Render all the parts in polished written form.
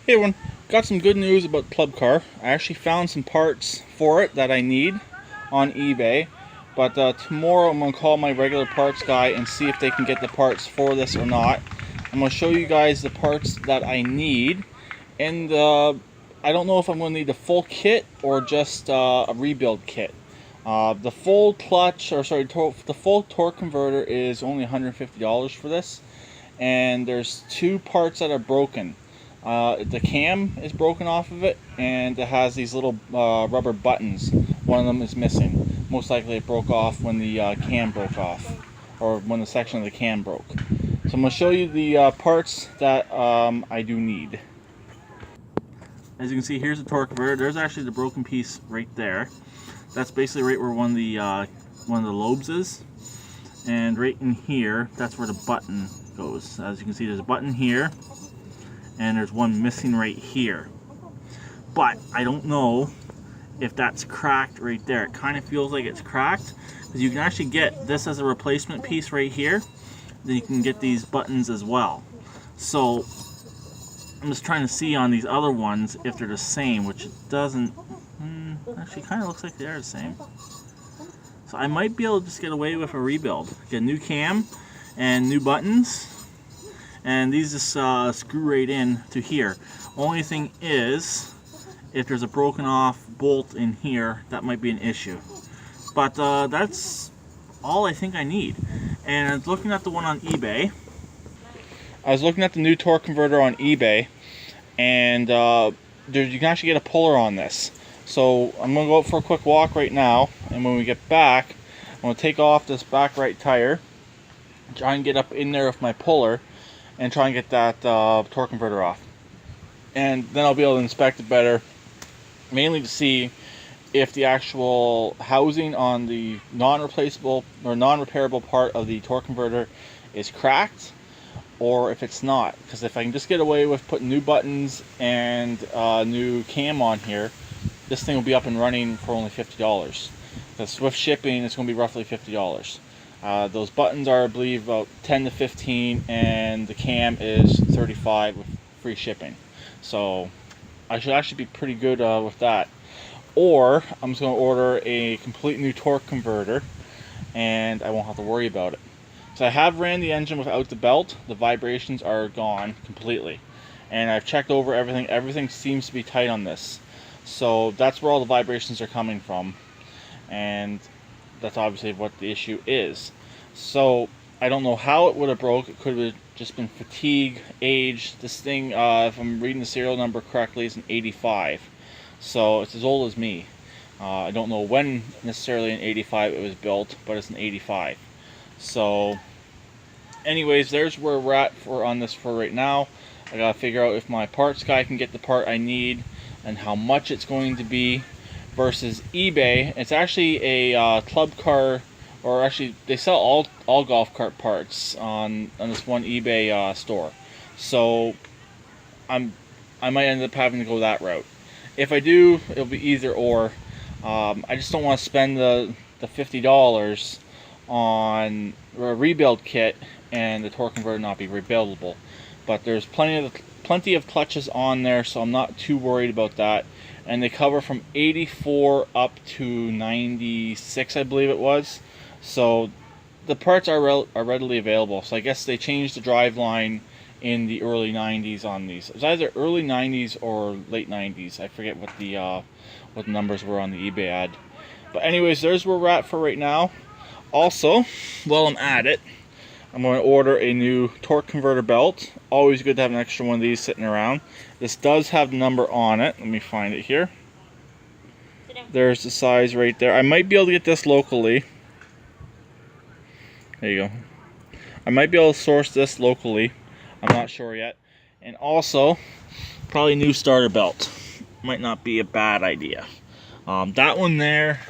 Hey everyone, got some good news about the Club Car. I actually found some parts for it that I need on eBay, but tomorrow I'm going to call my regular parts guy and see if they can get the parts for this or not. I'm going to show you guys the parts that I need, and I don't know if I'm going to need the full kit or just a rebuild kit. The full the full torque converter is only $150 for this, and there's two parts that are broken. The cam is broken off of it, and it has these little rubber buttons. One of them is missing. Most likely it broke off when the cam broke off, or when the section of the cam broke. So I'm going to show you the parts that I do need. As you can see, here's the torque converter. There's actually the broken piece right there. That's basically right where one of the lobes is, and right in here, that's where the button goes. As you can see, there's a button here, and there's one missing right here. But I don't know if that's cracked right there. It kind of feels like it's cracked, because you can actually get this as a replacement piece right here. Then you can get these buttons as well. So I'm just trying to see on these other ones if they're the same, which it doesn't. Actually, kind of looks like they are the same. So I might be able to just get away with a rebuild. Get a new cam and new buttons, and these just screw right in to here. Only thing is, if there's a broken off bolt in here, that might be an issue. But that's all I think I need. And I was looking at the one on eBay. I was looking at the new torque converter on eBay, and you can actually get a puller on this. So I'm going to go out for a quick walk right now, and when we get back, I'm going to take off this back right tire, try and get up in there with my puller, and try and get that torque converter off. And then I'll be able to inspect it better, mainly to see if the actual housing on the non-replaceable or non-repairable part of the torque converter is cracked, or if it's not. Because if I can just get away with putting new buttons and new cam on here, this thing will be up and running for only $50. Because with shipping, it's going to be roughly $50. Those buttons are, I believe, about 10 to 15, and the cam is 35 with free shipping. So I should actually be pretty good with that. Or I'm just going to order a complete new torque converter, and I won't have to worry about it. So I have ran the engine without the belt. The vibrations are gone completely, and I've checked over everything. Everything seems to be tight on this. So that's where all the vibrations are coming from, and that's obviously what the issue is. So I don't know how it would have broke. It could have just been fatigue, age. This thing, if I'm reading the serial number correctly, is an 85. So it's as old as me. I don't know when necessarily in 85 it was built, but it's an 85. So anyways, there's where we're at on this for right now. I gotta figure out if my parts guy can get the part I need and how much it's going to be versus eBay. It's actually a Club Car, or actually they sell all golf cart parts on this one eBay store. So I might end up having to go that route. If I do, it'll be either or. I just don't want to spend the $50 on a rebuild kit and the torque converter not be rebuildable. But there's plenty of clutches on there, so I'm not too worried about that. And they cover from 84 up to 96, I believe it was. So the parts are readily available. So I guess they changed the driveline in the early 90s on these. It was either early 90s or late 90s. I forget what the numbers were on the eBay ad. But anyways, there's where we're at for right now. Also, while I'm at it, I'm going to order a new torque converter belt. Always good to have an extra one of these sitting around. This does have the number on it. Let me find it here. There's the size right there. I might be able to get this locally. There you go. I might be able to source this locally. I'm not sure yet. And also, probably a new starter belt. Might not be a bad idea. That one there,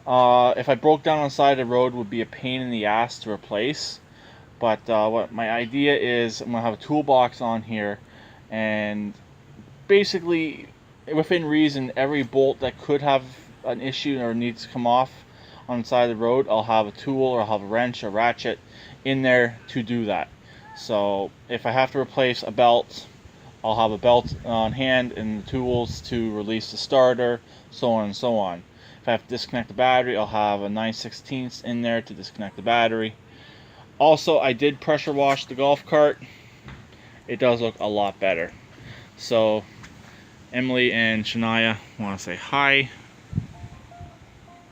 if I broke down on the side of the road, would be a pain in the ass to replace. But what my idea is, I'm going to have a toolbox on here, and basically, within reason, every bolt that could have an issue or needs to come off on the side of the road, I'll have a tool or I'll have a wrench, a ratchet in there to do that. So if I have to replace a belt I'll have a belt on hand and the tools to release the starter, so on and so on. If I have to disconnect the battery, I'll have a 9/16 in there to disconnect the battery. Also, I did pressure wash the golf cart. It does look a lot better. So Emily and Shania want to say hi.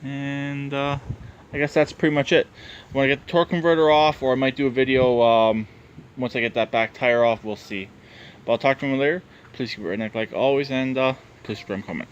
And I guess that's pretty much it. When I get the torque converter off, or I might do a video once I get that back tire off, we'll see. But I'll talk to them later. Please keep it redneck like always, and please keep them coming.